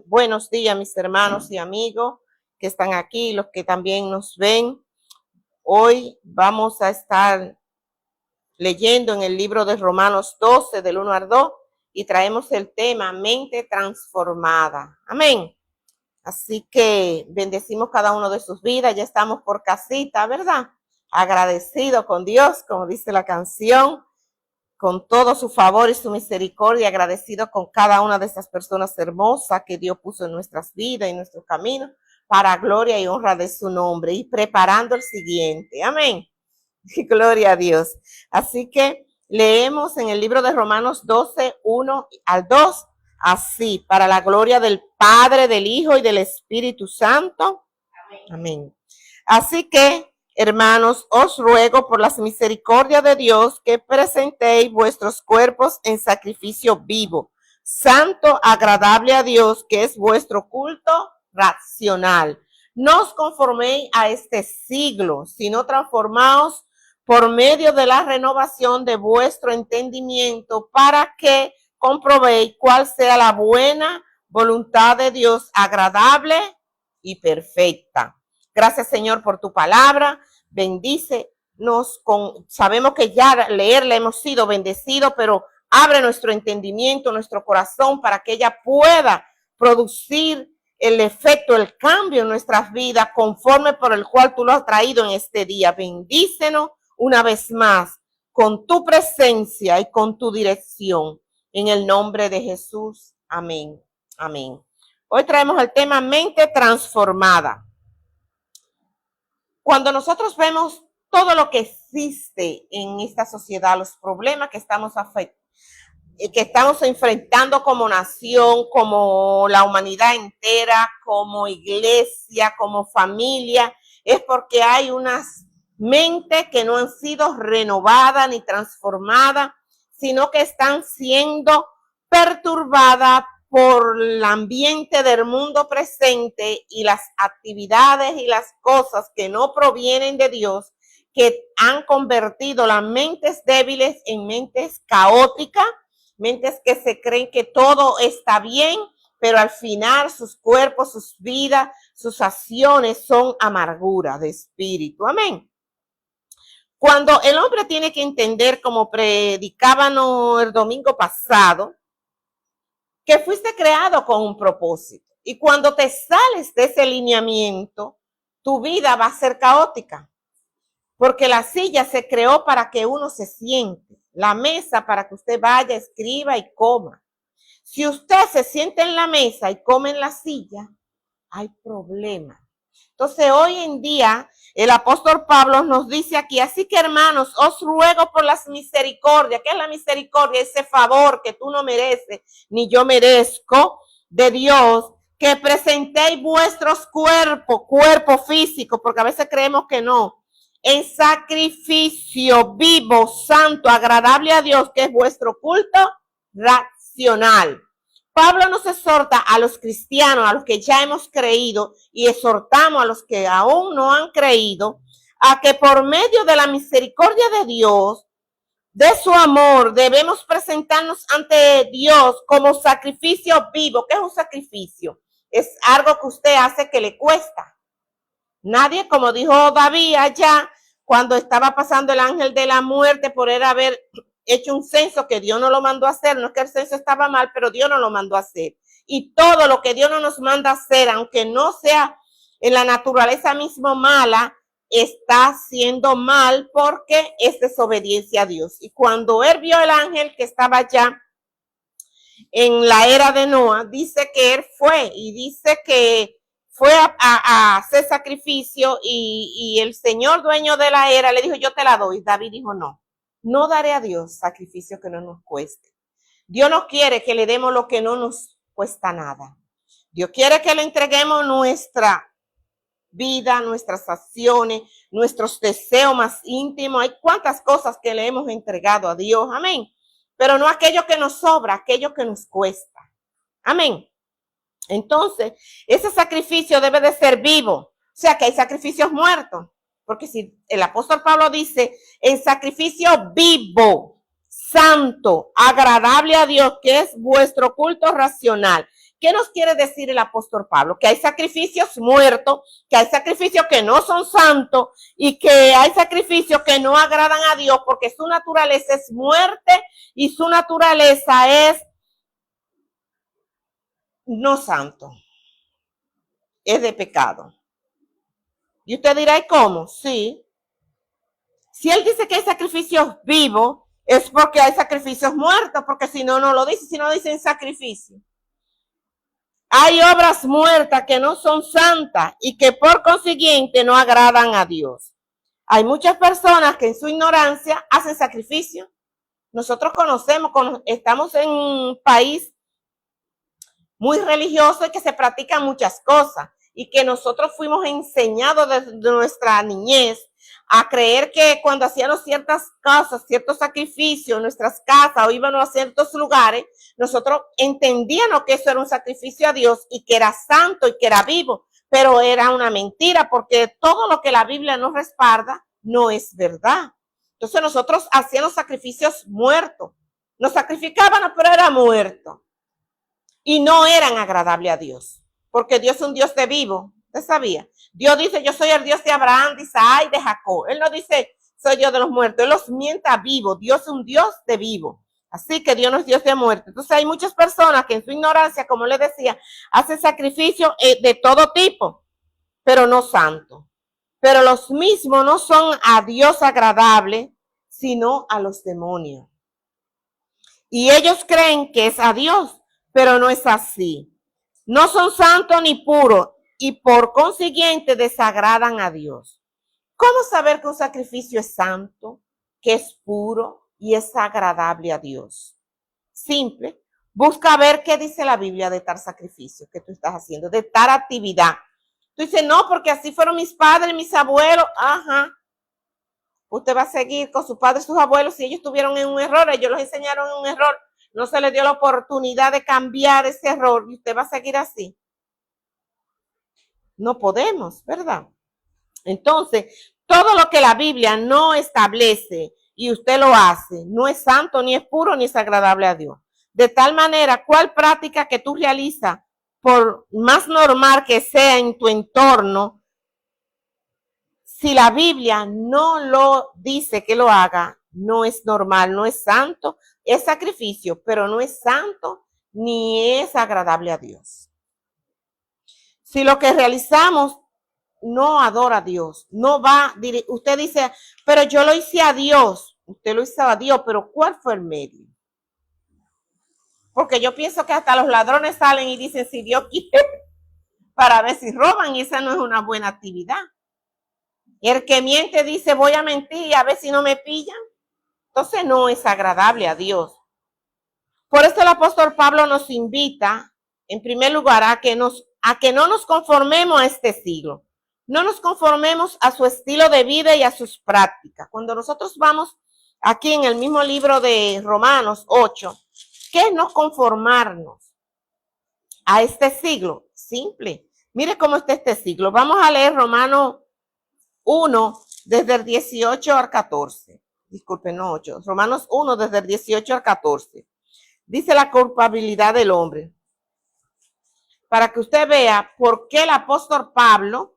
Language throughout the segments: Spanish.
buenos días, mis hermanos y amigos que están aquí, los que también nos ven. Hoy vamos a estar leyendo en el libro de Romanos 12, del 1 al 2, y traemos el tema mente transformada. Amén. Así que bendecimos cada uno de sus vidas. Ya estamos por casita, ¿verdad? Agradecido con Dios, como dice la canción, con todo su favor y su misericordia, agradecido con cada una de esas personas hermosas que Dios puso en nuestras vidas y en nuestro camino, para gloria y honra de su nombre, y preparando el siguiente. Amén. Gloria a Dios. Así que leemos en el libro de Romanos 12, 1 al 2, así, para la gloria del Padre, del Hijo y del Espíritu Santo. Amén. Así que, hermanos, os ruego por las misericordias de Dios que presentéis vuestros cuerpos en sacrificio vivo, santo, agradable a Dios, que es vuestro culto racional. No os conforméis a este siglo, sino transformaos por medio de la renovación de vuestro entendimiento, para que comprobéis cuál sea la buena voluntad de Dios, agradable y perfecta. Gracias, Señor, por tu palabra. Bendícenos sabemos que ya leerla hemos sido bendecidos, pero abre nuestro entendimiento, nuestro corazón, para que ella pueda producir el efecto, el cambio en nuestras vidas, conforme por el cual tú lo has traído en este día. Bendícenos una vez más con tu presencia y con tu dirección. En el nombre de Jesús. Amén. Amén. Hoy traemos el tema mente transformada. Cuando nosotros vemos todo lo que existe en esta sociedad, los problemas que estamos enfrentando como nación, como la humanidad entera, como iglesia, como familia, es porque hay unas mentes que no han sido renovadas ni transformadas, sino que están siendo perturbadas por el ambiente del mundo presente y las actividades y las cosas que no provienen de Dios, que han convertido las mentes débiles en mentes caóticas, mentes que se creen que todo está bien, pero al final sus cuerpos, sus vidas, sus acciones son amargura de espíritu. Amén. Cuando el hombre tiene que entender, como predicábamos el domingo pasado, que fuiste creado con un propósito. Y cuando te sales de ese lineamiento, tu vida va a ser caótica. Porque la silla se creó para que uno se siente. La mesa para que usted vaya, escriba y coma. Si usted se siente en la mesa y come en la silla, hay problema. Entonces, hoy en día, el apóstol Pablo nos dice aquí, así que hermanos, os ruego por las misericordias. ¿Qué es la misericordia? Ese favor que tú no mereces, ni yo merezco, de Dios, que presentéis vuestros cuerpo físico, porque a veces creemos que no, en sacrificio vivo, santo, agradable a Dios, que es vuestro culto racional. Pablo nos exhorta a los cristianos, a los que ya hemos creído, y exhortamos a los que aún no han creído, a que por medio de la misericordia de Dios, de su amor, debemos presentarnos ante Dios como sacrificio vivo. ¿Qué es un sacrificio? Es algo que usted hace que le cuesta. Nadie, como dijo David allá, cuando estaba pasando el ángel de la muerte por él haber hecho un censo que Dios no lo mandó a hacer, no es que el censo estaba mal, pero Dios no lo mandó a hacer. Y todo lo que Dios no nos manda a hacer, aunque no sea en la naturaleza mismo mala, está haciendo mal porque es desobediencia a Dios. Y cuando él vio el ángel que estaba allá en la era de Noah, dice que él fue y dice que fue a hacer sacrificio y el Señor dueño de la era le dijo, yo te la doy. David dijo, no daré a Dios sacrificio que no nos cueste. Dios no quiere que le demos lo que no nos cuesta nada. Dios quiere que le entreguemos nuestra vida, nuestras acciones, nuestros deseos más íntimos. Hay cuantas cosas que le hemos entregado a Dios, amén. Pero no aquello que nos sobra, aquello que nos cuesta. Amén. Entonces, ese sacrificio debe de ser vivo. O sea, que hay sacrificios muertos. Porque si el apóstol Pablo dice, en sacrificio vivo, santo, agradable a Dios, que es vuestro culto racional. ¿Qué nos quiere decir el apóstol Pablo? Que hay sacrificios muertos, que hay sacrificios que no son santos y que hay sacrificios que no agradan a Dios porque su naturaleza es muerte y su naturaleza es no santo, es de pecado. Y usted dirá, ¿y cómo? Sí. Si él dice que hay sacrificios vivos, es porque hay sacrificios muertos, porque si no, no lo dice, si no dicen sacrificio. Hay obras muertas que no son santas y que por consiguiente no agradan a Dios. Hay muchas personas que en su ignorancia hacen sacrificio. Nosotros estamos en un país muy religioso y que se practican muchas cosas y que nosotros fuimos enseñados desde nuestra niñez a creer que cuando hacíamos ciertas cosas, ciertos sacrificios en nuestras casas o íbamos a ciertos lugares, nosotros entendíamos que eso era un sacrificio a Dios y que era santo y que era vivo, pero era una mentira porque todo lo que la Biblia nos respalda no es verdad. Entonces nosotros hacíamos sacrificios muertos, nos sacrificábamos pero era muerto y no eran agradables a Dios, porque Dios es un Dios de vivo. ¿Usted sabía? Dios dice, yo soy el Dios de Abraham, de Isaac y de Jacob. Él no dice, soy Dios de los muertos. Él los mienta vivo. Dios es un Dios de vivo. Así que Dios no es Dios de muerte. Entonces hay muchas personas que en su ignorancia, como les decía, hacen sacrificios de todo tipo, pero no santo. Pero los mismos no son a Dios agradables, sino a los demonios. Y ellos creen que es a Dios, pero no es así. No son santos ni puros y por consiguiente desagradan a Dios. ¿Cómo saber que un sacrificio es santo, que es puro y es agradable a Dios? Simple. Busca ver qué dice la Biblia de tal sacrificio que tú estás haciendo, de tal actividad. Tú dices, no, porque así fueron mis padres, mis abuelos. Ajá. Usted va a seguir con sus padres, sus abuelos, si ellos tuvieron en un error, ellos los enseñaron en un error, no se les dio la oportunidad de cambiar ese error y usted va a seguir así. No podemos, ¿verdad? Entonces, todo lo que la Biblia no establece y usted lo hace, no es santo, ni es puro, ni es agradable a Dios. De tal manera, ¿cuál práctica que tú realizas, por más normal que sea en tu entorno, si la Biblia no lo dice que lo haga, no es normal, no es santo, es sacrificio, pero no es santo ni es agradable a Dios. Si lo que realizamos no adora a Dios, no va, usted dice, pero yo lo hice a Dios, usted lo hizo a Dios, pero ¿cuál fue el medio? Porque yo pienso que hasta los ladrones salen y dicen, si Dios quiere, para ver si roban, y esa no es una buena actividad. Y el que miente dice, voy a mentir y a ver si no me pillan. Entonces no es agradable a Dios. Por eso el apóstol Pablo nos invita, en primer lugar, a que no nos conformemos a este siglo. No nos conformemos a su estilo de vida y a sus prácticas. Cuando nosotros vamos aquí en el mismo libro de Romanos 8, ¿qué es no conformarnos a este siglo? Simple. Mire cómo está este siglo. Vamos a leer Romanos 1 desde el 18 al 14. Disculpen, no 8. Romanos 1 desde el 18 al 14. Dice la culpabilidad del hombre. Para que usted vea por qué el apóstol Pablo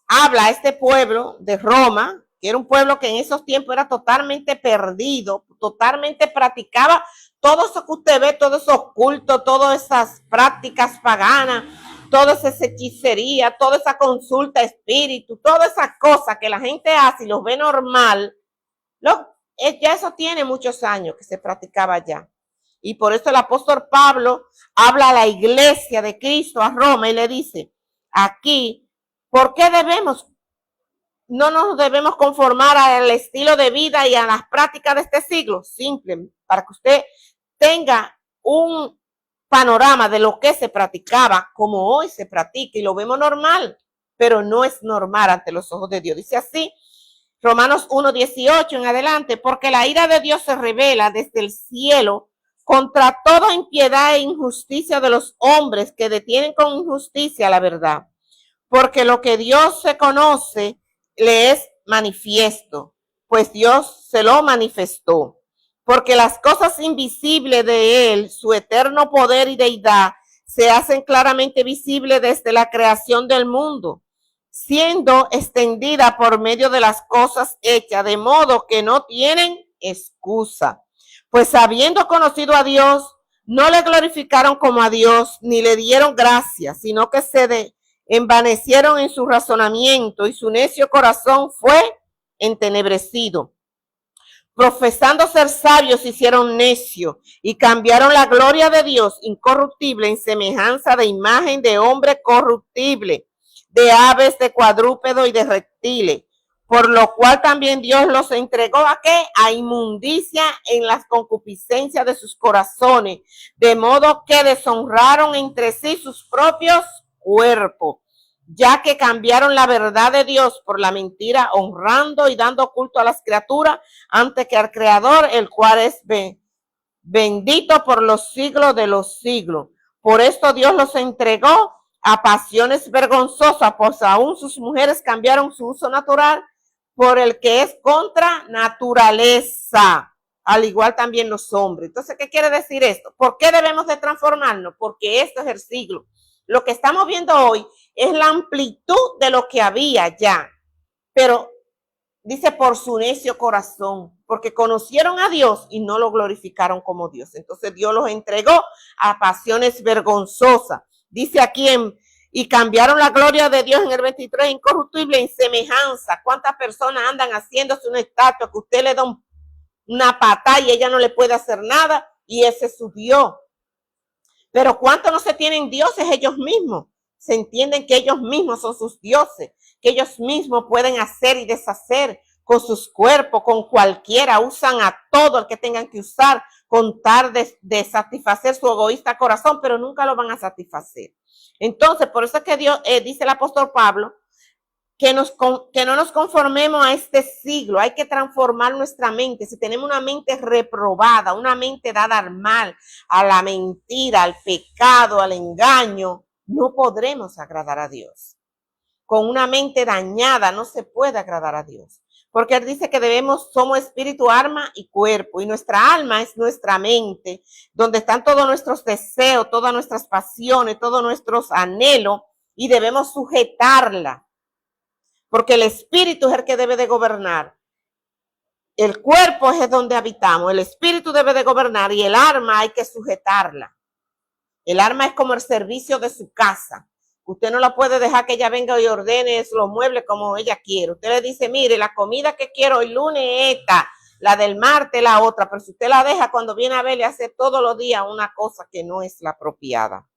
habla a este pueblo de Roma, que era un pueblo que en esos tiempos era totalmente perdido, totalmente practicaba todo eso que usted ve, todos esos cultos, todas esas prácticas paganas, toda esa hechicería, toda esa consulta espíritu, todas esas cosas que la gente hace y los ve normal, ya eso tiene muchos años que se practicaba ya. Y por eso el apóstol Pablo habla a la iglesia de Cristo, a Roma, y le dice, aquí, ¿por qué no nos debemos conformar al estilo de vida y a las prácticas de este siglo? Simple, para que usted tenga un panorama de lo que se practicaba, como hoy se practica, y lo vemos normal, pero no es normal ante los ojos de Dios. Dice así, Romanos 1:18 en adelante, porque la ira de Dios se revela desde el cielo contra toda impiedad e injusticia de los hombres que detienen con injusticia la verdad. Porque lo que Dios se conoce le es manifiesto, pues Dios se lo manifestó. Porque las cosas invisibles de él, su eterno poder y deidad, se hacen claramente visibles desde la creación del mundo, siendo extendida por medio de las cosas hechas, de modo que no tienen excusa. Pues habiendo conocido a Dios, no le glorificaron como a Dios, ni le dieron gracias, sino que se envanecieron en su razonamiento y su necio corazón fue entenebrecido. Profesando ser sabios, se hicieron necios y cambiaron la gloria de Dios incorruptible en semejanza de imagen de hombre corruptible, de aves, de cuadrúpedo y de reptiles, por lo cual también Dios los entregó ¿a qué? A inmundicia en las concupiscencias de sus corazones, de modo que deshonraron entre sí sus propios cuerpos, ya que cambiaron la verdad de Dios por la mentira, honrando y dando culto a las criaturas antes que al Creador, el cual es bendito por los siglos de los siglos. Por esto Dios los entregó a pasiones vergonzosas, pues aún sus mujeres cambiaron su uso natural por el que es contra naturaleza, al igual también los hombres. Entonces, ¿qué quiere decir esto? ¿Por qué debemos de transformarnos? Porque esto es el siglo. Lo que estamos viendo hoy es la amplitud de lo que había ya, pero dice por su necio corazón, porque conocieron a Dios y no lo glorificaron como Dios. Entonces Dios los entregó a pasiones vergonzosas. Dice aquí y cambiaron la gloria de Dios en el 23, incorruptible en semejanza. ¿Cuántas personas andan haciéndose una estatua que usted le da una patada y ella no le puede hacer nada y ese es su Dios? Pero ¿cuántos no se tienen dioses ellos mismos? Se entienden que ellos mismos son sus dioses, que ellos mismos pueden hacer y deshacer con sus cuerpos, con cualquiera, usan a todo el que tengan que usar con tal de satisfacer su egoísta corazón, pero nunca lo van a satisfacer. Entonces, por eso es que Dios, dice el apóstol Pablo, que no nos conformemos a este siglo, hay que transformar nuestra mente. Si tenemos una mente reprobada, una mente dada al mal, a la mentira, al pecado, al engaño, no podremos agradar a Dios. Con una mente dañada no se puede agradar a Dios, porque Él dice que somos espíritu, alma y cuerpo, y nuestra alma es nuestra mente, donde están todos nuestros deseos, todas nuestras pasiones, todos nuestros anhelos, y debemos sujetarla. Porque el espíritu es el que debe de gobernar. El cuerpo es donde habitamos. El espíritu debe de gobernar y el alma hay que sujetarla. El alma es como el servicio de su casa. Usted no la puede dejar que ella venga y ordene los muebles como ella quiere. Usted le dice, mire, la comida que quiero el lunes es esta, la del martes la otra. Pero si usted la deja, cuando viene a ver, le hace todos los días una cosa que no es la apropiada.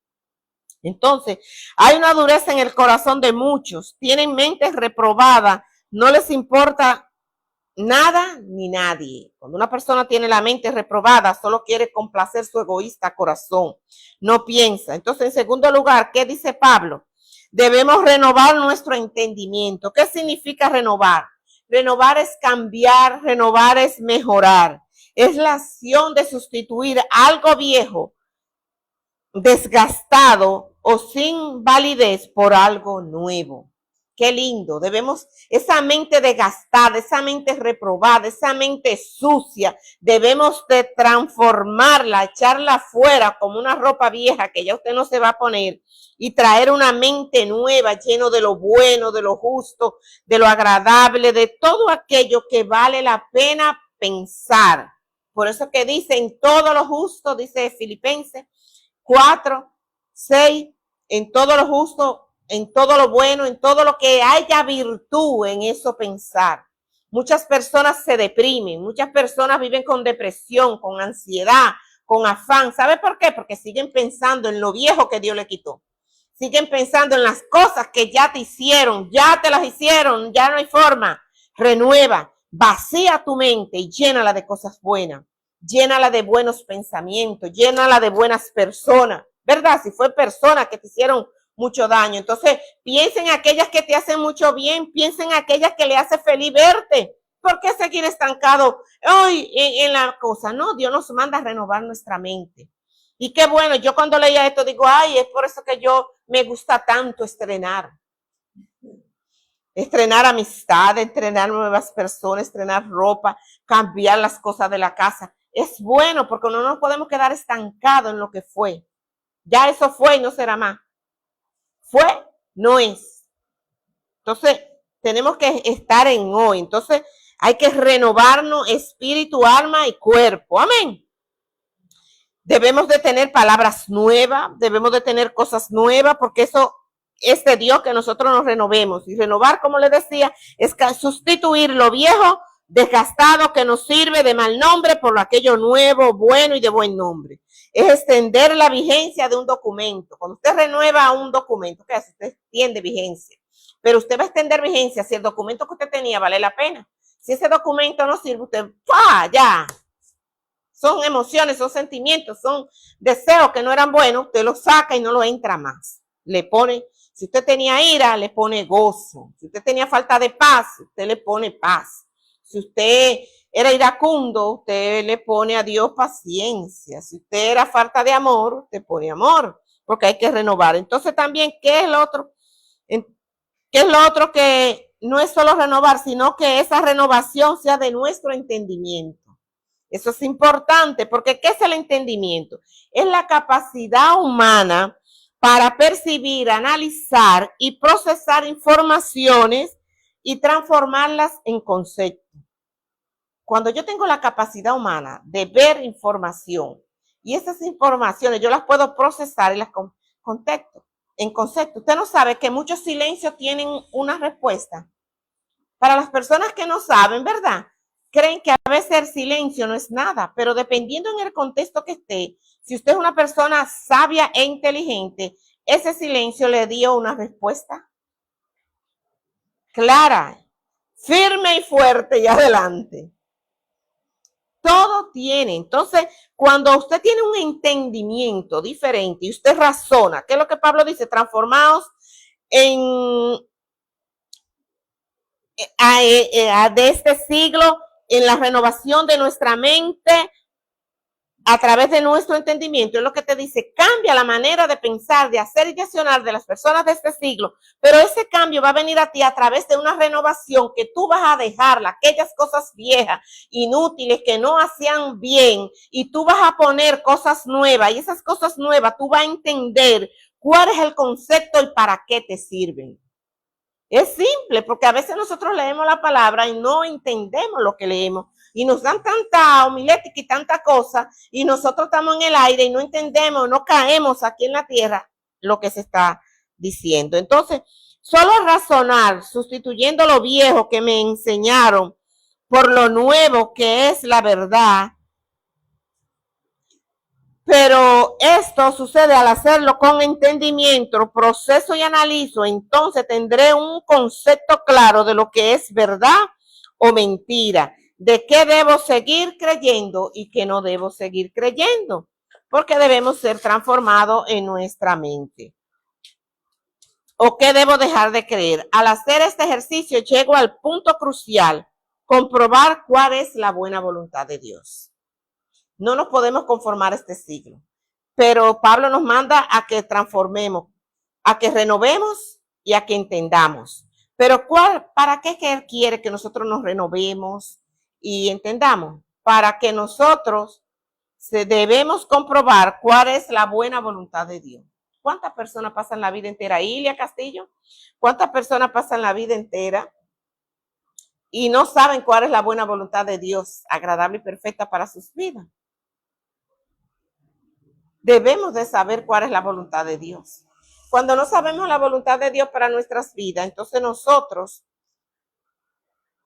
Entonces, hay una dureza en el corazón de muchos, tienen mentes reprobadas, no les importa nada ni nadie. Cuando una persona tiene la mente reprobada, solo quiere complacer su egoísta corazón, no piensa. Entonces, en segundo lugar, ¿qué dice Pablo? Debemos renovar nuestro entendimiento. ¿Qué significa renovar? Renovar es cambiar, renovar es mejorar. Es la acción de sustituir algo viejo, desgastado o sin validez por algo nuevo. Qué lindo. Debemos, esa mente desgastada, esa mente reprobada, esa mente sucia, debemos de transformarla, echarla fuera como una ropa vieja que ya usted no se va a poner y traer una mente nueva, lleno de lo bueno, de lo justo, de lo agradable, de todo aquello que vale la pena pensar. Por eso que dice en todo lo justo, dice Filipenses 4:6, en todo lo justo, en todo lo bueno, en todo lo que haya virtud, en eso pensar. Muchas personas se deprimen, muchas personas viven con depresión, con ansiedad, con afán. ¿Sabe por qué? Porque siguen pensando en lo viejo que Dios le quitó. Siguen pensando en las cosas que ya te hicieron, ya te las hicieron, ya no hay forma. Renueva, vacía tu mente y llénala de cosas buenas. Llénala de buenos pensamientos, llénala de buenas personas, ¿verdad? Si fue personas que te hicieron mucho daño, entonces piensa en aquellas que te hacen mucho bien, piensa en aquellas que le hace feliz verte. ¿Por qué seguir estancado hoy en la cosa? No, Dios nos manda a renovar nuestra mente. Y qué bueno, yo cuando leía esto digo, ay, es por eso que yo me gusta tanto estrenar. Estrenar amistades, estrenar nuevas personas, estrenar ropa, cambiar las cosas de la casa. Es bueno porque no nos podemos quedar estancados en lo que fue. Ya eso fue y no será más. Fue, no es. Entonces, tenemos que estar en hoy. Entonces, hay que renovarnos espíritu, alma y cuerpo. Amén. Debemos de tener palabras nuevas, debemos de tener cosas nuevas, porque eso es de Dios que nosotros nos renovemos. Y renovar, como les decía, es sustituir lo viejo, desgastado, que nos sirve de mal nombre por aquello nuevo, bueno y de buen nombre. Es extender la vigencia de un documento. Cuando usted renueva un documento, ¿qué hace? Usted extiende vigencia. Pero usted va a extender vigencia si el documento que usted tenía vale la pena. Si ese documento no sirve, usted, ¡pah! Ya. Son emociones, son sentimientos, son deseos que no eran buenos, usted los saca y no lo entra más. Le pone, si usted tenía ira, le pone gozo. Si usted tenía falta de paz, usted le pone paz. Si usted era iracundo, usted le pone a Dios paciencia. Si usted era falta de amor, usted pone amor, porque hay que renovar. Entonces también, ¿qué es lo otro? ¿Qué es lo otro? Que no es solo renovar, sino que esa renovación sea de nuestro entendimiento. Eso es importante, porque ¿qué es el entendimiento? Es la capacidad humana para percibir, analizar y procesar informaciones y transformarlas en conceptos. Cuando yo tengo la capacidad humana de ver información y esas informaciones yo las puedo procesar y las contexto, en concepto. Usted no sabe que muchos silencios tienen una respuesta. Para las personas que no saben, ¿verdad? Creen que a veces el silencio no es nada, pero dependiendo en el contexto que esté, si usted es una persona sabia e inteligente, ese silencio le dio una respuesta clara, firme y fuerte y adelante. Todo tiene. Entonces, cuando usted tiene un entendimiento diferente y usted razona, ¿qué es lo que Pablo dice? Transformaos de este siglo en la renovación de nuestra mente a través de nuestro entendimiento. Es lo que te dice, cambia la manera de pensar, de hacer y de accionar de las personas de este siglo, pero ese cambio va a venir a ti a través de una renovación que tú vas a dejar aquellas cosas viejas, inútiles, que no hacían bien, y tú vas a poner cosas nuevas, y esas cosas nuevas tú vas a entender cuál es el concepto y para qué te sirven. Es simple, porque a veces nosotros leemos la palabra y no entendemos lo que leemos. Y nos dan tanta homilética y tanta cosa, y nosotros estamos en el aire y no entendemos, no caemos aquí en la tierra lo que se está diciendo. Entonces, solo razonar, sustituyendo lo viejo que me enseñaron por lo nuevo que es la verdad, pero esto sucede al hacerlo con entendimiento, proceso y analizo, entonces tendré un concepto claro de lo que es verdad o mentira, de qué debo seguir creyendo y qué no debo seguir creyendo, porque debemos ser transformados en nuestra mente. ¿O qué debo dejar de creer? Al hacer este ejercicio llego al punto crucial, comprobar cuál es la buena voluntad de Dios. No nos podemos conformar a este siglo, pero Pablo nos manda a que transformemos, a que renovemos y a que entendamos. Pero ¿para qué que Él quiere que nosotros nos renovemos y entendamos? Para que nosotros debemos comprobar cuál es la buena voluntad de Dios. ¿Cuántas personas pasan la vida entera? Ilia Castillo, ¿cuántas personas pasan la vida entera y no saben cuál es la buena voluntad de Dios, agradable y perfecta para sus vidas? Debemos de saber cuál es la voluntad de Dios. Cuando no sabemos la voluntad de Dios para nuestras vidas, entonces nosotros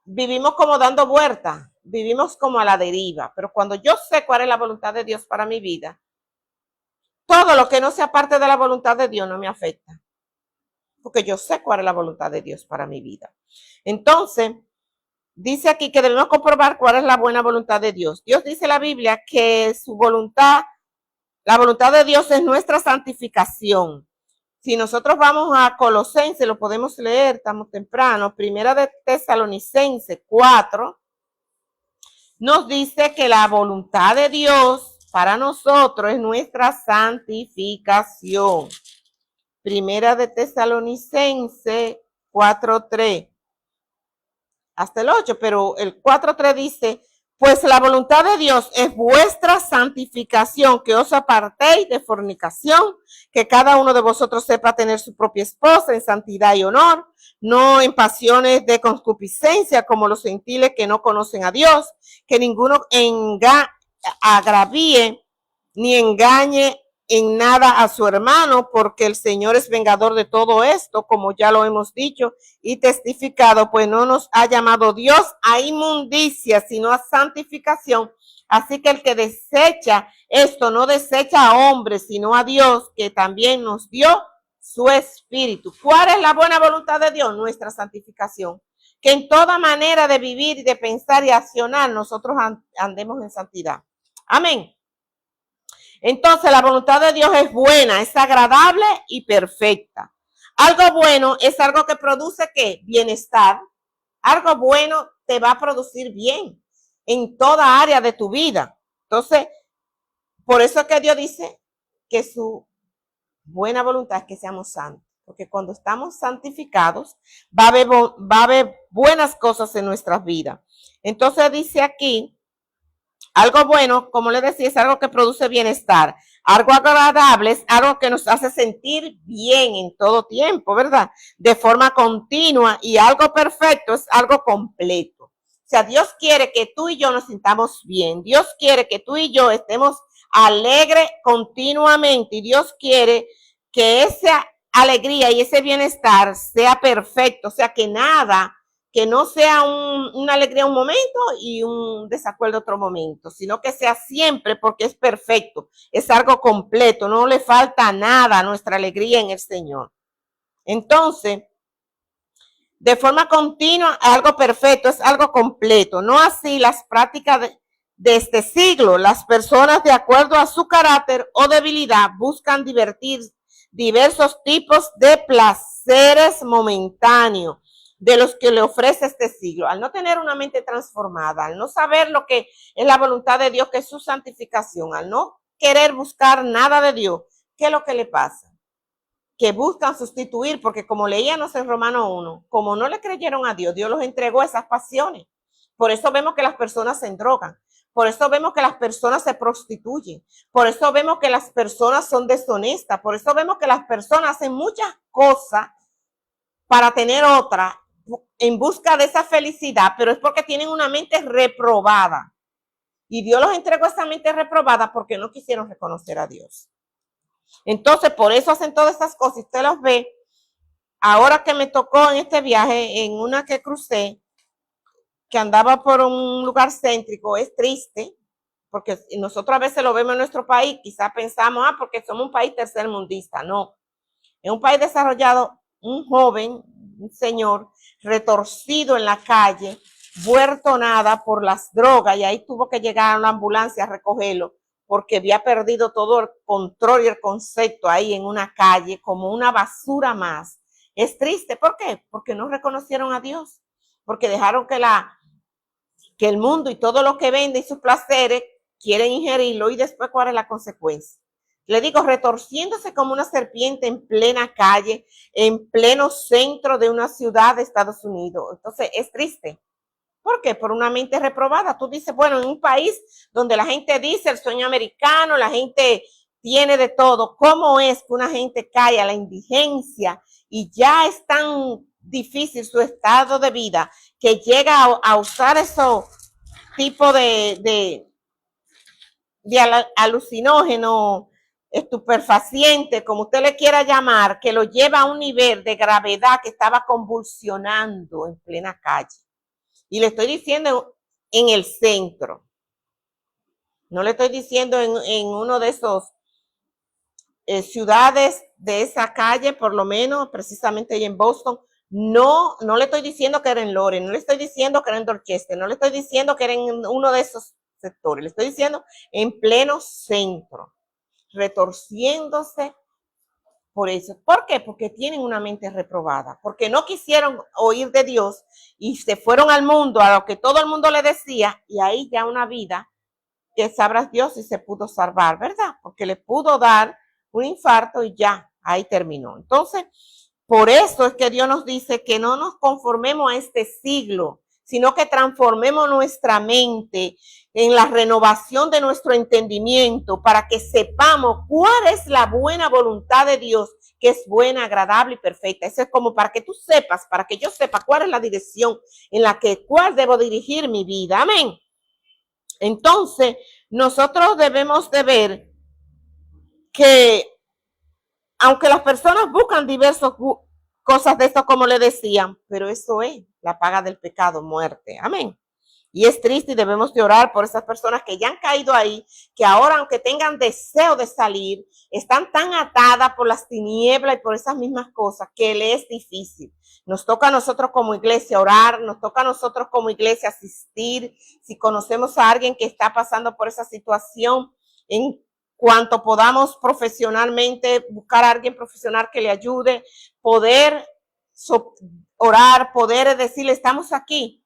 vivimos como dando vueltas, vivimos como a la deriva. Pero cuando yo sé cuál es la voluntad de Dios para mi vida, todo lo que no sea parte de la voluntad de Dios no me afecta, porque yo sé cuál es la voluntad de Dios para mi vida. Entonces, dice aquí que debemos comprobar cuál es la buena voluntad de Dios. Dios dice en la Biblia que su voluntad, la voluntad de Dios es nuestra santificación. Si nosotros vamos a Colosenses, lo podemos leer, estamos temprano, Primera de Tesalonicenses 4, nos dice que la voluntad de Dios para nosotros es nuestra santificación. Primera de Tesalonicenses 4:3 hasta el 8, pero el 4:3 dice, Pues la voluntad de Dios es vuestra santificación, que os apartéis de fornicación, que cada uno de vosotros sepa tener su propia esposa en santidad y honor, no en pasiones de concupiscencia como los gentiles que no conocen a Dios, que ninguno agravíe ni engañe en nada a su hermano, porque el Señor es vengador de todo esto, como ya lo hemos dicho y testificado, pues no nos ha llamado Dios a inmundicia, sino a santificación. Así que el que desecha esto no desecha a hombres, sino a Dios, que también nos dio su espíritu. ¿Cuál es la buena voluntad de Dios? Nuestra santificación. Que en toda manera de vivir y de pensar y accionar nosotros andemos en santidad. Amén. Entonces la voluntad de Dios es buena, es agradable y perfecta. Algo bueno es algo que produce ¿qué? Bienestar. Algo bueno te va a producir bien en toda área de tu vida. Entonces, por eso es que Dios dice que su buena voluntad es que seamos santos. Porque cuando estamos santificados, va a haber buenas cosas en nuestras vidas. Entonces dice aquí, algo bueno, como les decía, es algo que produce bienestar. Algo agradable es algo que nos hace sentir bien en todo tiempo, ¿verdad? De forma continua. Y algo perfecto es algo completo. O sea, Dios quiere que tú y yo nos sintamos bien. Dios quiere que tú y yo estemos alegres continuamente. Y Dios quiere que esa alegría y ese bienestar sea perfecto. O sea, que nada, que no sea una alegría un momento y un desacuerdo otro momento, sino que sea siempre, porque es perfecto, es algo completo, no le falta nada a nuestra alegría en el Señor. Entonces, de forma continua, algo perfecto, es algo completo, no así las prácticas de este siglo. Las personas, de acuerdo a su carácter o debilidad, buscan diversos tipos de placeres momentáneos de los que le ofrece este siglo. Al no tener una mente transformada, al no saber lo que es la voluntad de Dios, que es su santificación, al no querer buscar nada de Dios, ¿qué es lo que le pasa? Que buscan sustituir, porque como leíamos en Romanos 1, como no le creyeron a Dios, Dios los entregó a esas pasiones. Por eso vemos que las personas se endrogan, por eso vemos que las personas se prostituyen, por eso vemos que las personas son deshonestas, por eso vemos que las personas hacen muchas cosas para tener otra en busca de esa felicidad, pero es porque tienen una mente reprobada. Y Dios los entregó esa mente reprobada porque no quisieron reconocer a Dios. Entonces, por eso hacen todas estas cosas. Usted los ve. Ahora que me tocó en este viaje, en una que crucé, que andaba por un lugar céntrico, es triste, porque nosotros a veces lo vemos en nuestro país, quizás pensamos, porque somos un país tercermundista. No, en un país desarrollado, un joven, un señor, retorcido en la calle, vuelto nada por las drogas, y ahí tuvo que llegar a una ambulancia a recogerlo, porque había perdido todo el control y el concepto ahí en una calle, como una basura más. Es triste, ¿por qué? Porque no reconocieron a Dios, porque dejaron que el mundo y todo lo que vende y sus placeres quieren ingerirlo, y después ¿cuál es la consecuencia? Le digo, retorciéndose como una serpiente en plena calle, en pleno centro de una ciudad de Estados Unidos. Entonces, es triste. ¿Por qué? Por una mente reprobada. Tú dices, bueno, en un país donde la gente dice el sueño americano, la gente tiene de todo, ¿cómo es que una gente cae a la indigencia y ya es tan difícil su estado de vida que llega a usar esos tipos de alucinógeno, estupefaciente, como usted le quiera llamar, que lo lleva a un nivel de gravedad que estaba convulsionando en plena calle? Y le estoy diciendo en el centro. No le estoy diciendo en uno de esos ciudades de esa calle, por lo menos, precisamente ahí en Boston. No le estoy diciendo que era en Lawrence, no le estoy diciendo que era en Dorchester, no le estoy diciendo que era en uno de esos sectores, le estoy diciendo en pleno centro, retorciéndose por eso. ¿Por qué? Porque tienen una mente reprobada, porque no quisieron oír de Dios y se fueron al mundo, a lo que todo el mundo le decía, y ahí ya una vida que sabrás Dios si se pudo salvar, ¿verdad? Porque le pudo dar un infarto y ya, ahí terminó. Entonces, por eso es que Dios nos dice que no nos conformemos a este siglo, sino que transformemos nuestra mente en la renovación de nuestro entendimiento para que sepamos cuál es la buena voluntad de Dios, que es buena, agradable y perfecta. Eso es como para que tú sepas, para que yo sepa cuál es la dirección en la que, cuál debo dirigir mi vida. Amén. Entonces, nosotros debemos de ver que aunque las personas buscan diversas cosas de esto, como le decían, pero eso es la paga del pecado, muerte. Amén. Y es triste y debemos de orar por esas personas que ya han caído ahí, que ahora, aunque tengan deseo de salir, están tan atadas por las tinieblas y por esas mismas cosas que le es difícil. Nos toca a nosotros como iglesia orar, nos toca a nosotros como iglesia asistir. Si conocemos a alguien que está pasando por esa situación, en cuanto podamos profesionalmente buscar a alguien profesional que le ayude, poder orar, poder decirle, estamos aquí.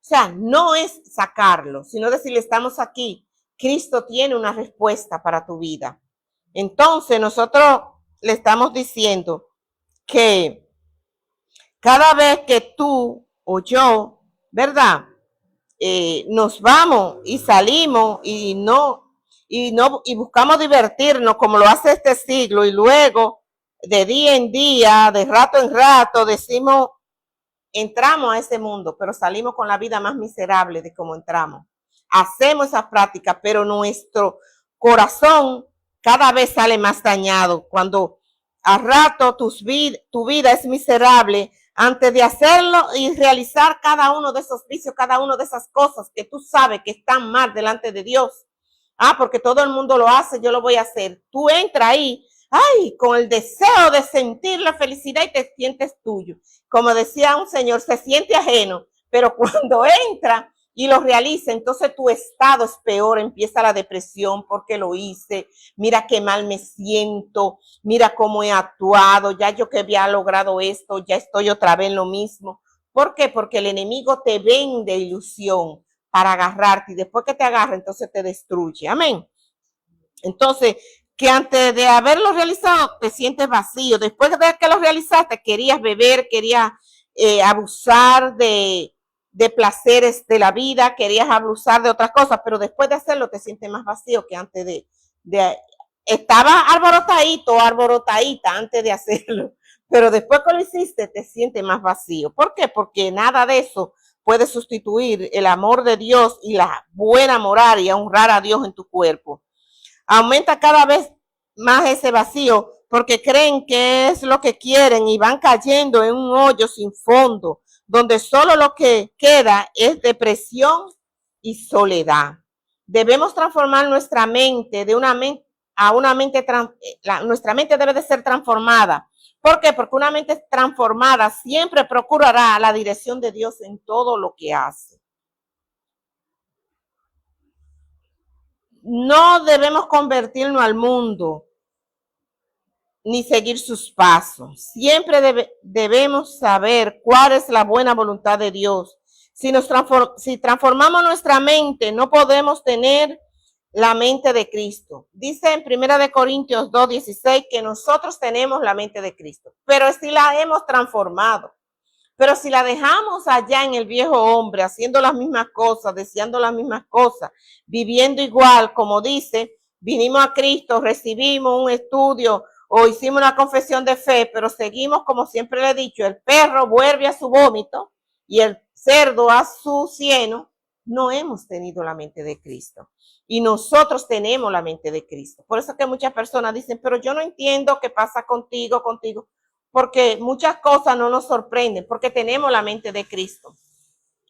O sea, no es sacarlo, sino decirle, estamos aquí. Cristo tiene una respuesta para tu vida. Entonces, nosotros le estamos diciendo que cada vez que tú o yo, ¿verdad? Nos vamos y salimos y buscamos divertirnos como lo hace este siglo, y luego de día en día, de rato en rato, decimos, entramos a ese mundo, pero salimos con la vida más miserable de cómo entramos. Hacemos esa práctica, pero nuestro corazón cada vez sale más dañado. Cuando a rato tu vida es miserable, antes de hacerlo y realizar cada uno de esos vicios, cada una de esas cosas que tú sabes que están mal delante de Dios. Porque todo el mundo lo hace, yo lo voy a hacer. Tú entras ahí, con el deseo de sentir la felicidad y te sientes tuyo. Como decía un señor, se siente ajeno, pero cuando entra y lo realiza, entonces tu estado es peor, empieza la depresión porque lo hice, mira qué mal me siento, mira cómo he actuado, ya yo que había logrado esto, ya estoy otra vez en lo mismo. ¿Por qué? Porque el enemigo te vende ilusión para agarrarte y después que te agarra, entonces te destruye. Amén. Entonces, que antes de haberlo realizado te sientes vacío. Después de que lo realizaste, querías beber, querías abusar de placeres de la vida, querías abusar de otras cosas, pero después de hacerlo te sientes más vacío que antes de estaba alborotadita antes de hacerlo, pero después que lo hiciste te sientes más vacío. ¿Por qué? Porque nada de eso puede sustituir el amor de Dios y la buena moral y honrar a Dios en tu cuerpo. Aumenta cada vez más ese vacío porque creen que es lo que quieren y van cayendo en un hoyo sin fondo, donde solo lo que queda es depresión y soledad. Debemos transformar nuestra mente de una mente a una mente, nuestra mente debe de ser transformada. ¿Por qué? Porque una mente transformada siempre procurará la dirección de Dios en todo lo que hace. No debemos convertirnos al mundo ni seguir sus pasos. Siempre debemos saber cuál es la buena voluntad de Dios. Si transformamos nuestra mente, no podemos tener la mente de Cristo. Dice en 1 Corintios 2:16 que nosotros tenemos la mente de Cristo, pero si la hemos transformado. Pero si la dejamos allá en el viejo hombre, haciendo las mismas cosas, deseando las mismas cosas, viviendo igual, como dice, vinimos a Cristo, recibimos un estudio o hicimos una confesión de fe, pero seguimos, como siempre le he dicho, el perro vuelve a su vómito y el cerdo a su cieno, no hemos tenido la mente de Cristo. Y nosotros tenemos la mente de Cristo. Por eso que muchas personas dicen, pero yo no entiendo qué pasa contigo. Porque muchas cosas no nos sorprenden, porque tenemos la mente de Cristo.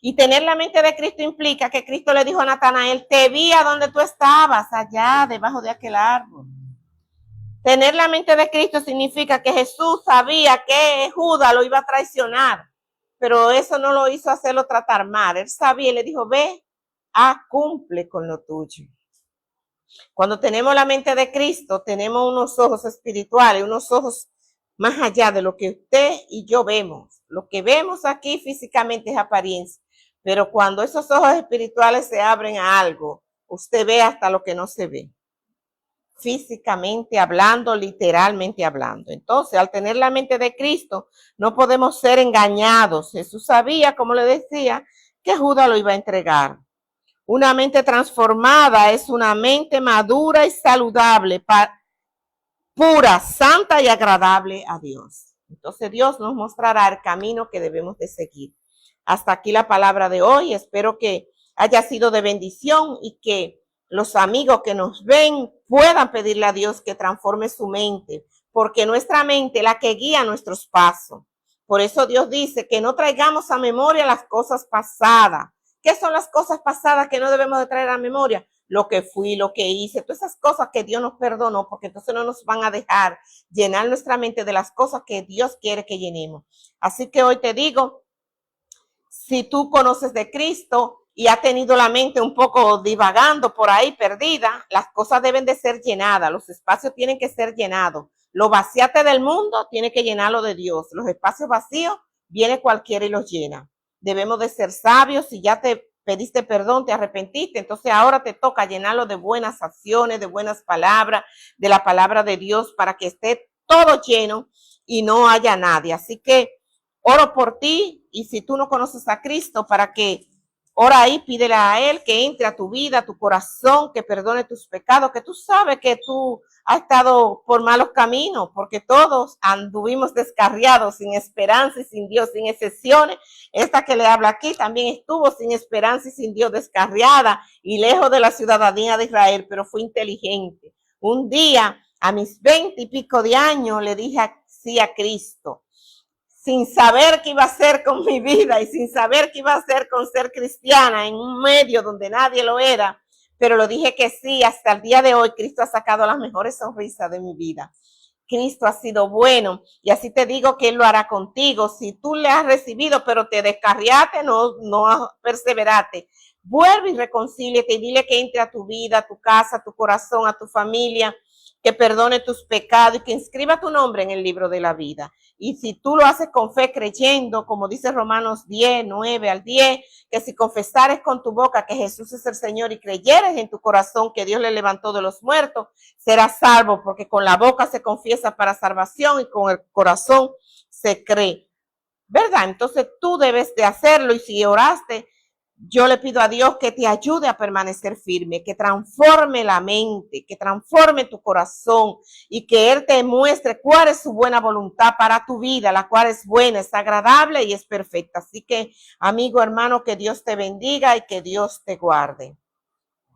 Y tener la mente de Cristo implica que Cristo le dijo a Natanael, te vi a donde tú estabas, allá debajo de aquel árbol. Tener la mente de Cristo significa que Jesús sabía que Judas lo iba a traicionar, pero eso no lo hizo hacerlo tratar mal. Él sabía y le dijo, ve, cumple con lo tuyo. Cuando tenemos la mente de Cristo, tenemos unos ojos espirituales, unos ojos más allá de lo que usted y yo vemos. Lo que vemos aquí físicamente es apariencia, pero cuando esos ojos espirituales se abren a algo, usted ve hasta lo que no se ve. Físicamente hablando, literalmente hablando. Entonces, al tener la mente de Cristo, no podemos ser engañados. Jesús sabía, como le decía, que Judas lo iba a entregar. Una mente transformada es una mente madura y saludable, pura, santa y agradable a Dios. Entonces Dios nos mostrará el camino que debemos de seguir. Hasta aquí la palabra de hoy. Espero que haya sido de bendición y que los amigos que nos ven puedan pedirle a Dios que transforme su mente, porque nuestra mente es la que guía nuestros pasos. Por eso Dios dice que no traigamos a memoria las cosas pasadas. ¿Qué son las cosas pasadas que no debemos de traer a memoria? Lo que fui, lo que hice, todas esas cosas que Dios nos perdonó, porque entonces no nos van a dejar llenar nuestra mente de las cosas que Dios quiere que llenemos. Así que hoy te digo, si tú conoces de Cristo y has tenido la mente un poco divagando por ahí, perdida, las cosas deben de ser llenadas, los espacios tienen que ser llenados. Lo vaciate del mundo, tiene que llenarlo de Dios. Los espacios vacíos, viene cualquiera y los llena. Debemos de ser sabios. Si ya te pediste perdón, te arrepentiste, entonces ahora te toca llenarlo de buenas acciones, de buenas palabras, de la palabra de Dios, para que esté todo lleno y no haya nadie. Así que oro por ti, y si tú no conoces a Cristo, para que ora ahí, pídele a Él que entre a tu vida, a tu corazón, que perdone tus pecados, que tú sabes que tú has estado por malos caminos, porque todos anduvimos descarriados, sin esperanza y sin Dios, sin excepciones. Esta que le habla aquí también estuvo sin esperanza y sin Dios, descarriada y lejos de la ciudadanía de Israel, pero fue inteligente. Un día, a mis 20 y pico de años, le dije sí a Cristo, sin saber qué iba a hacer con mi vida y sin saber qué iba a hacer con ser cristiana en un medio donde nadie lo era, pero lo dije que sí. Hasta el día de hoy Cristo ha sacado las mejores sonrisas de mi vida. Cristo ha sido bueno, y así te digo que Él lo hará contigo. Si tú le has recibido pero te descarriaste, no perseveraste, vuelve y reconcíliate y dile que entre a tu vida, a tu casa, a tu corazón, a tu familia, que perdone tus pecados y que inscriba tu nombre en el libro de la vida. Y si tú lo haces con fe, creyendo, como dice Romanos 10, 9 al 10, que si confesares con tu boca que Jesús es el Señor y creyeres en tu corazón que Dios le levantó de los muertos, serás salvo, porque con la boca se confiesa para salvación y con el corazón se cree. ¿Verdad? Entonces tú debes de hacerlo, y si oraste, yo le pido a Dios que te ayude a permanecer firme, que transforme la mente, que transforme tu corazón, y que Él te muestre cuál es su buena voluntad para tu vida, la cual es buena, es agradable y es perfecta. Así que, amigo, hermano, que Dios te bendiga y que Dios te guarde.